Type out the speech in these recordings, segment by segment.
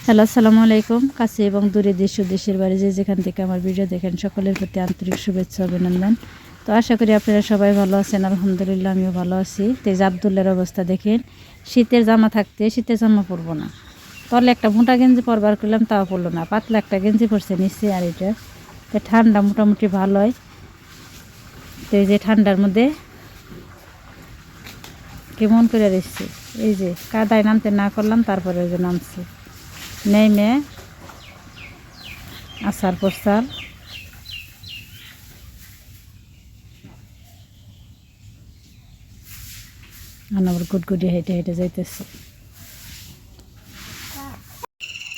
Hello, আসসালামু আলাইকুম। কাছে এবং দূরে দেশ ও দেশের বাইরে যে যেখান থেকে আমার ভিডিও দেখেন সকলের প্রতি আন্তরিক শুভেচ্ছা অভিনন্দন। তো আশা করি আপনারা সবাই ভালো আছেন। আলহামদুলিল্লাহ আমিও ভালো আছি। তো এই যে আবদুল্লার অবস্থা দেখেন, শীতের জামা থাকতে শীতের জামা পরবো না, তলে একটা মোটা গেঞ্জি পরবার করলাম, তাও পরলো না, পাতলা একটা গেঞ্জি পরছে নিচে। আর এটা তো ঠান্ডা মোটামুটি ভালোই। তো এই যে ঠান্ডার মধ্যে কেমন করে রেখেছি, এই যে কাদায় নামতে না করলাম, তারপরে ওই যে নামছি নেমে আসার প্রস্তাব। আবার গুটগুটি হেঁটে হেঁটে যাইতেছে।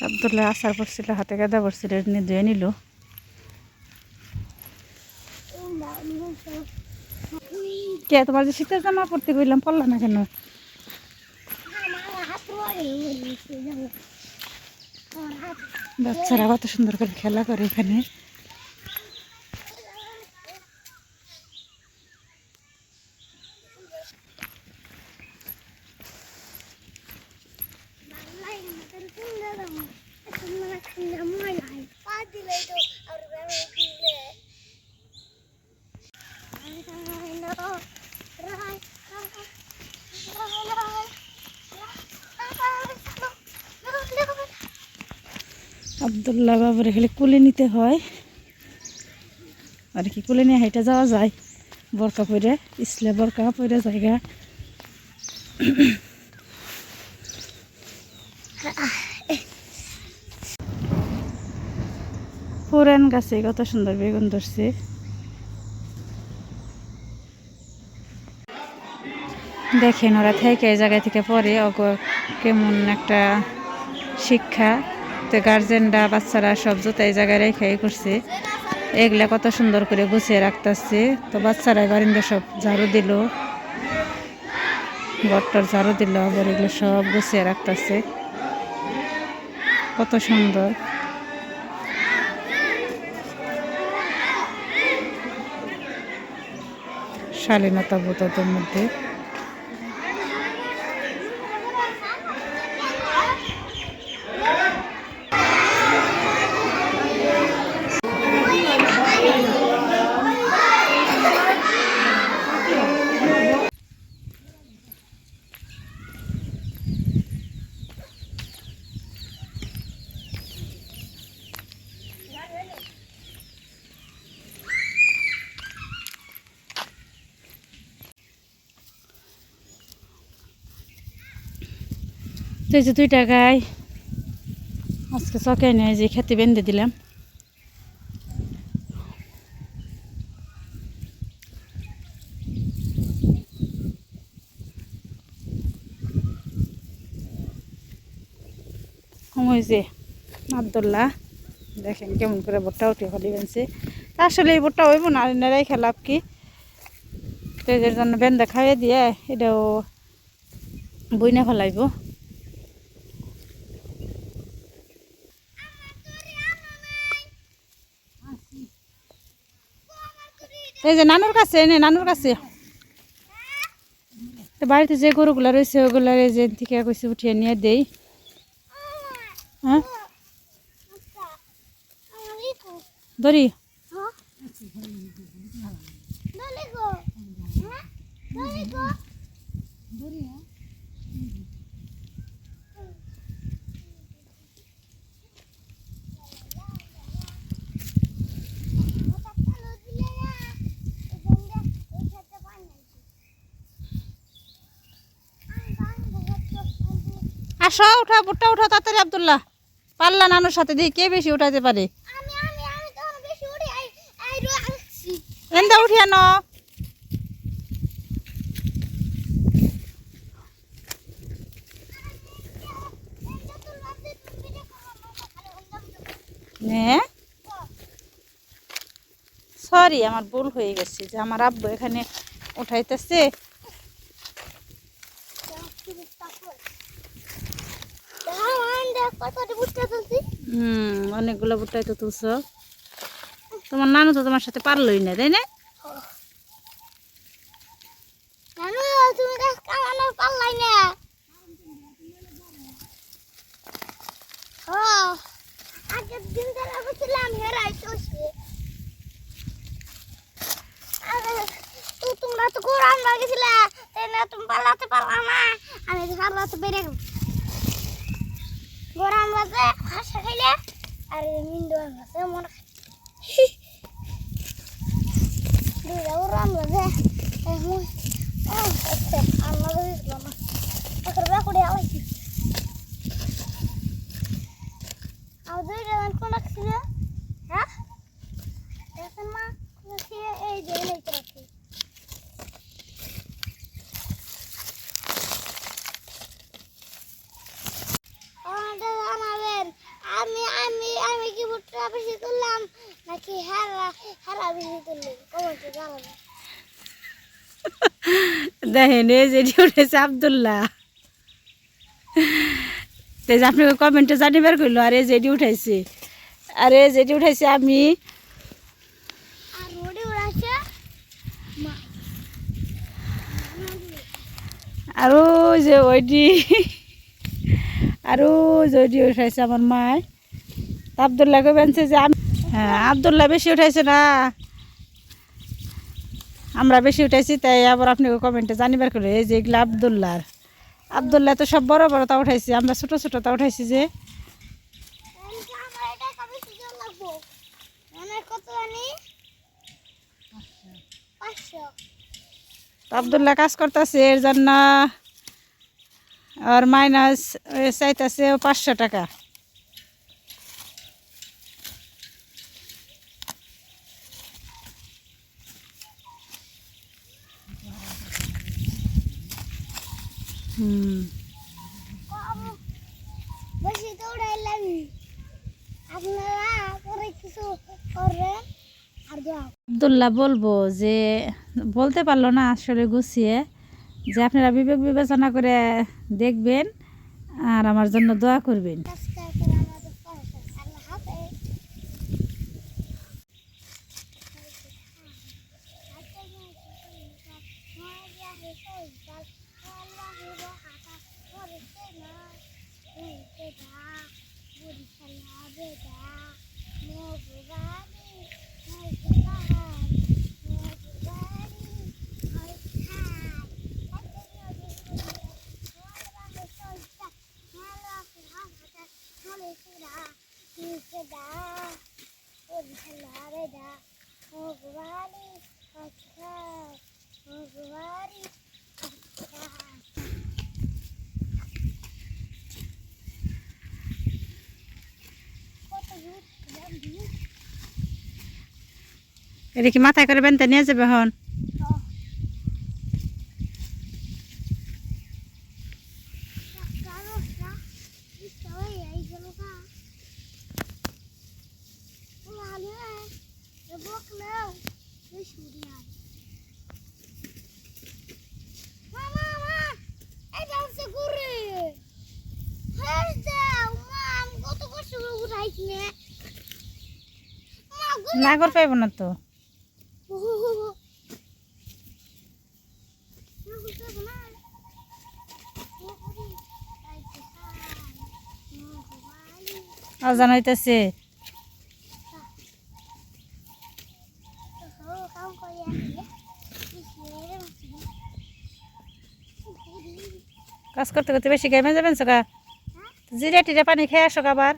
আবদুল্লাহ আসার পড়ছিল, হাতে গাদা পড়ছিল, নিয়ে ধুয়ে নিল। কে তোমার যে শীতের জামা পড়তে কইলাম, পড়লা না কেন? বাচ্চারা কত সুন্দর করে খেলা করে এখানে। আবদুল্লাহ বাবুরে খালি কুলে নিতে হয়, আর কি কুলে নিয়ে হেঁটে যাওয়া যায়। বরকা পরে ইসলে বরকা পরে জায়গা। পুরান গাছে কত সুন্দর বেগুন ধরছে। দেখেন ওরা থেকে এই জায়গা থেকে পরে কেমন একটা শিক্ষা। তো গার্জেনরা বাচ্চারা সব জুতো এই জায়গায় রেখে করছে, এগুলা কত সুন্দর করে গুছিয়ে রাখতেছে। তো বাচ্চারা বারিন্দা সব ঝাড়ু দিল, ঘরটার ঝাড়ু দিল, আবার এগুলো সব গুছিয়ে রাখতেছে, কত সুন্দর। শালীনতা বোধের মধ্যে। তো এই যে 2 টাকায় আজকে চকে নিয়ে যে খেতে বেঁধে দিলাম। ওই যে আবদুল্লাহ দেখেন কেমন করে ভুট্টা উঠে ফেলি বেঁধছে। আসলে এই ভুট্টা হইব না, নেড়াই খেলাপ কি। তো এদের জন্য বেঁধে খাইয়ে দিয়ে এটাও বইনা ফেলাইব। এই যে নানুর কাছে, এনে নানুর কাছে। তো বাড়িতে যে গরুগুলা রয়েছে ওগুলার যে থেকে কইছে উঠিয়ে নিয়ে দেই। হ্যাঁ ধরি। আসো, উঠা ভুট্টা উঠা তাড়াতাড়ি আবদুল্লাহ। পাল্লা নানুর সাথে দিয়ে কে বেশি উঠাতে পারে। এন্দা উঠিয়া ন। সরি, আমার ভুল হয়ে গেছে যে আমার আব্বু এখানে উঠাইতেছে। অনেকগুলো ভুট্টাই তো তুলছ। তোমার নানু তো তোমার সাথে পারলই না, তাই না? আগের দিন যারা বলছিলাম হেরাই চলছে তো তোমরা তো কোরআন লাগিয়েছিলে তাই না তুমি পালাতে পারলা না আমি পালাতে বেরে গেলাম কোরআন বাজে হাসা খাইলে আর মিন্ডু আছে মনে দুইটা কোরআন বাজে আল্লাহ বুঝলো না এখন করে আওয়াইছি আর দুইটা কোন রাখছিল হ্যাঁ দেখেন মা এই যে এইটা রাখি আমি আমি আমি কি ভুট্টা বেশি তুললাম নাকি হারা হারা বেশি তুললাম কমেন্টে জানাবেন দেখেন এই যেটি উঠেছে আবদুল্লাহ তাই যে আপনাকে কমেন্টে জানিবার কইলো আর এই যেটি উঠাইছে আর এই যেটি উঠাইছে আমি আর ওডি উড়াছে আর ওই যে ওইটি আর ওই যে ওইটি উঠাইছে আমার মায় আবদুল্লাহকে বেনছে যে আমি হ্যাঁ আবদুল্লাহ বেশি উঠাইছে না আমরা বেশি উঠাইছি তাই আবার আপনাকে কমেন্টে জানিবার করে এই যে এগুলো আবদুল্লাহ তো সব বড় বড় তা উঠাইছি আমরা ছোট ছোট তা উঠাইছি যে আমার এটা কবে সিজন লাগবো মানে কত জানি 500 আবদুল্লাহ কাজ করতেছে এর জন্য আর মাইনাস চাইতেছে 500 টাকা বেশি দৌড়াইলাম আপনারা পরে কিছু করবেন আর দোয়া আবদুল্লাহ বলবো যে বলতে পারলো না আসলে গুছিয়ে যে আপনারা বিবেক বিবেচনা করে দেখবেন আর আমার জন্য দোয়া করবেন সাবস্ক্রাইব করে আমাদের পাশে আল্লাহ হাফেজ এটা কি মাথায় করে বেনতে নিয়ে যাবে হন না কর পাইব না তো আজান হইতেছে কাজ করতে করতে বেশি গেমে যাবেন সকা জিরে টিরে পানি খেয়ে আসো আবার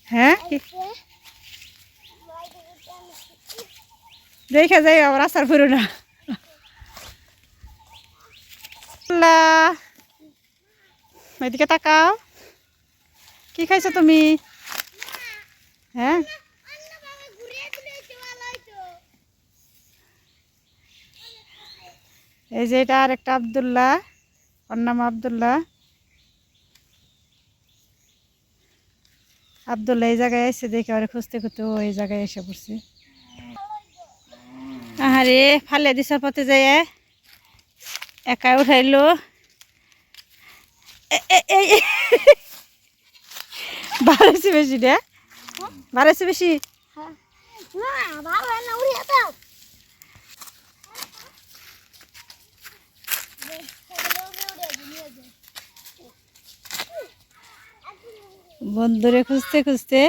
হ্যাঁ দেখা যাই আবার আসার ফুরো না এদিকে তাকাও কি খাইছো তুমি? হ্যাঁ, অন্যভাবে ঘুরিয়ে দিলে একটু ভালো হইতো। এই যে এটা আর একটা আব্দুল্লাহ, ওর নাম আব্দুল্লাহ। আব্দুল্লাহ এই জায়গায় এসে দেখে আর খুঁজতে খুঁজতে ও এই জায়গায় এসে পড়ছে। আহারে ফালে দিছার পথে যাই একাই উঠাইলো। বাড়াইছে বেশি রে, বাড়াইছে বেশি। হ্যাঁ। না ভালো হয় না উড়িয়ে দাও। বন্ধুরে খুঁজতে খুঁজতে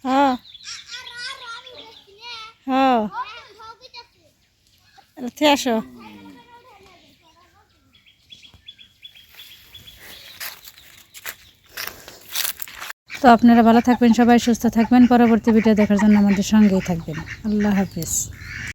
হ্যাঁ হ্যাঁ উঠে আসো। তো আপনারা ভালো থাকবেন, সবাই সুস্থ থাকবেন। পরবর্তী ভিডিও দেখার জন্য আমাদের সঙ্গেই থাকবেন। আল্লাহ হাফেজ।